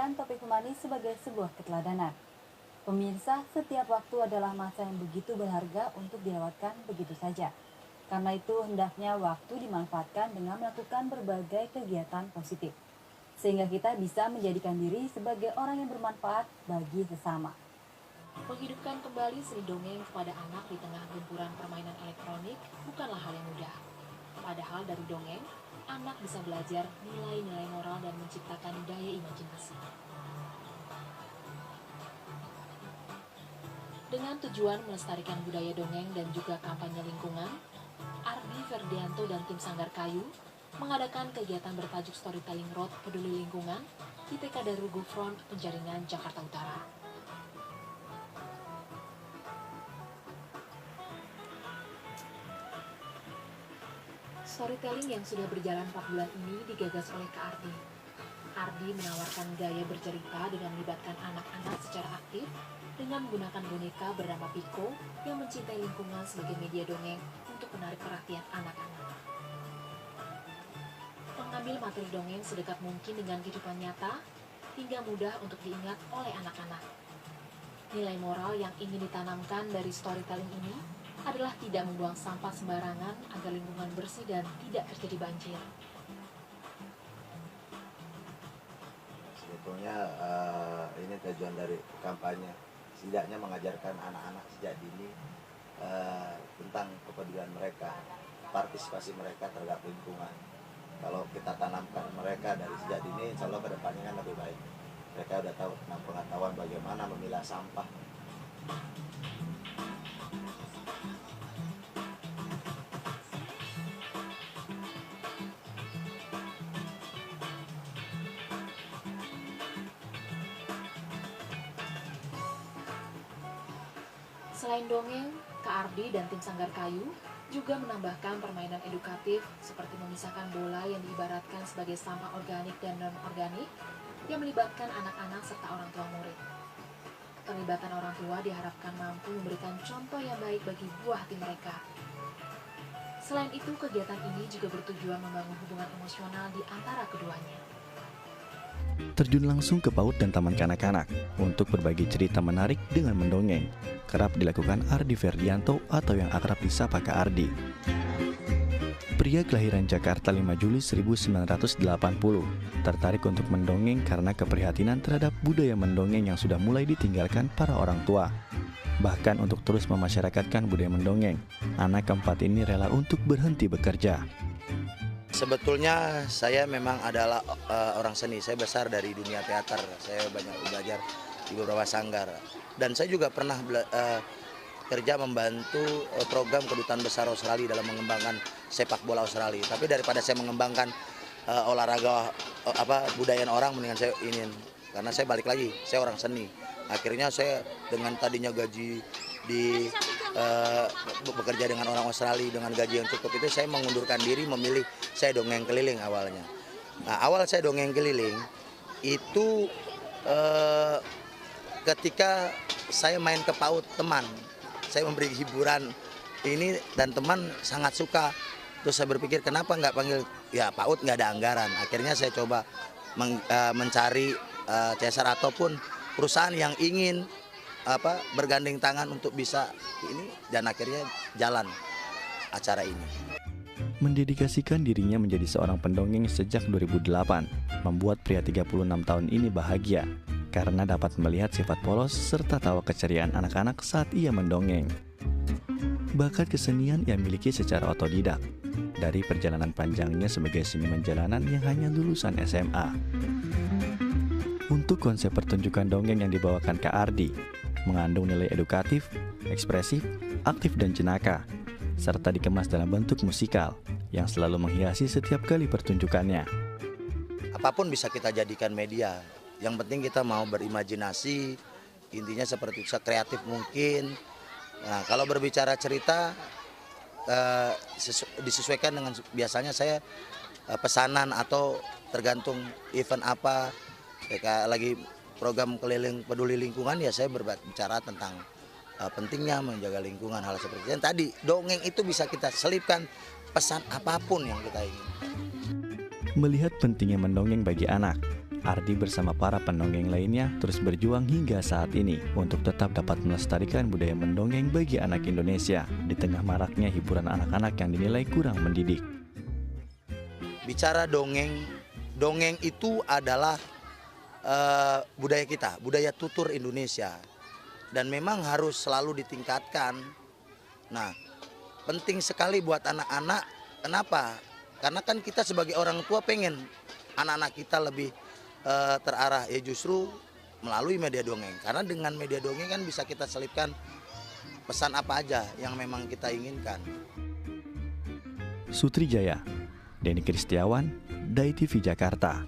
menjadikan topik humanis sebagai sebuah keteladanan. Pemirsa, setiap waktu adalah masa yang begitu berharga untuk dilewatkan begitu saja. Karena itu, hendaknya waktu dimanfaatkan dengan melakukan berbagai kegiatan positif. Sehingga kita bisa menjadikan diri sebagai orang yang bermanfaat bagi sesama. Menghidupkan kembali seni dongeng kepada anak di tengah gempuran permainan elektronik bukanlah hal yang mudah. Padahal dari dongeng, anak bisa belajar nilai-nilai moral dan menciptakan daya imajinasi. Dengan tujuan melestarikan budaya dongeng dan juga kampanye lingkungan, Ardi Ferdianto dan tim Sanggar Kayu mengadakan kegiatan bertajuk Storytelling Road Peduli Lingkungan di TK Darul Gufron, Penjaringan, Jakarta Utara. Storytelling yang sudah berjalan 4 bulan ini digagas oleh Kak Ardi. Ardi menawarkan gaya bercerita dengan melibatkan anak-anak secara aktif dengan menggunakan boneka bernama Piko yang mencintai lingkungan sebagai media dongeng untuk menarik perhatian anak-anak. Mengambil materi dongeng sedekat mungkin dengan kehidupan nyata hingga mudah untuk diingat oleh anak-anak. Nilai moral yang ingin ditanamkan dari storytelling ini adalah tidak membuang sampah sembarangan agar lingkungan bersih dan tidak terjadi banjir. Sebetulnya ini tujuan dari kampanye, setidaknya mengajarkan anak-anak sejak dini tentang kepedulian mereka, partisipasi mereka terhadap lingkungan. Kalau kita tanamkan mereka dari sejak dini, insya Allah kedepannya kan lebih baik. Mereka udah tahu tentang pengetahuan bagaimana memilah sampah. Selain dongeng, Kak Ardi dan tim Sanggar Kayu juga menambahkan permainan edukatif seperti memisahkan bola yang diibaratkan sebagai sampah organik dan non-organik yang melibatkan anak-anak serta orang tua murid. Keterlibatan orang tua diharapkan mampu memberikan contoh yang baik bagi buah hati mereka. Selain itu, kegiatan ini juga bertujuan membangun hubungan emosional di antara keduanya. Terjun langsung ke PAUD dan taman kanak-kanak untuk berbagi cerita menarik dengan mendongeng kerap dilakukan Ardi Ferdianto atau yang akrab disapa Kak Ardi. Pria kelahiran Jakarta 5 Juli 1980 tertarik untuk mendongeng karena keprihatinan terhadap budaya mendongeng yang sudah mulai ditinggalkan para orang tua. Bahkan untuk terus memasyarakatkan budaya mendongeng, anak keempat ini rela untuk berhenti bekerja. Sebetulnya saya memang adalah orang seni, saya besar dari dunia teater, saya banyak belajar di beberapa sanggar. Dan saya juga pernah kerja membantu program Kedutaan Besar Australia dalam mengembangkan sepak bola Australia. Tapi daripada saya mengembangkan olahraga budaya orang, mendingan saya ingin, karena saya balik lagi, saya orang seni. Akhirnya saya dengan tadinya gaji di bekerja dengan orang Australia dengan gaji yang cukup itu, saya mengundurkan diri memilih saya dongeng keliling awalnya. Nah, awal saya dongeng keliling itu ketika saya main ke PAUD teman, saya memberi hiburan ini dan teman sangat suka. Terus saya berpikir kenapa nggak panggil, ya PAUD nggak ada anggaran. Akhirnya saya coba mencari cesar ataupun perusahaan yang ingin bergandeng tangan untuk bisa ini, dan akhirnya jalan acara ini. Mendedikasikan dirinya menjadi seorang pendongeng sejak 2008 membuat pria 36 tahun ini bahagia karena dapat melihat sifat polos serta tawa keceriaan anak-anak saat ia mendongeng. Bakat kesenian ia miliki secara otodidak dari perjalanan panjangnya sebagai seniman jalanan yang hanya lulusan SMA. Untuk konsep pertunjukan dongeng yang dibawakan Kak Ardi mengandung nilai edukatif, ekspresif, aktif dan jenaka, serta dikemas dalam bentuk musikal yang selalu menghiasi setiap kali pertunjukannya. Apapun bisa kita jadikan media, yang penting kita mau berimajinasi, intinya seperti sekreatif mungkin. Nah, kalau berbicara cerita disesuaikan dengan, biasanya saya pesanan atau tergantung event apa, kayak lagi program keliling peduli lingkungan, ya saya berbicara tentang pentingnya menjaga lingkungan, hal seperti itu. Dan tadi dongeng itu bisa kita selipkan pesan apapun yang kita ingin. Melihat pentingnya mendongeng bagi anak, Ardi bersama para pendongeng lainnya terus berjuang hingga saat ini untuk tetap dapat melestarikan budaya mendongeng bagi anak Indonesia di tengah maraknya hiburan anak-anak yang dinilai kurang mendidik. Bicara dongeng, dongeng itu adalah budaya kita, budaya tutur Indonesia. Dan memang harus selalu ditingkatkan. Nah, penting sekali buat anak-anak. Kenapa? Karena kan kita sebagai orang tua pengen anak-anak kita lebih terarah ya justru melalui media dongeng. Karena dengan media dongeng kan bisa kita selipkan pesan apa aja yang memang kita inginkan. Sutrijaya, Denny Kristiawan, Dai TV Jakarta.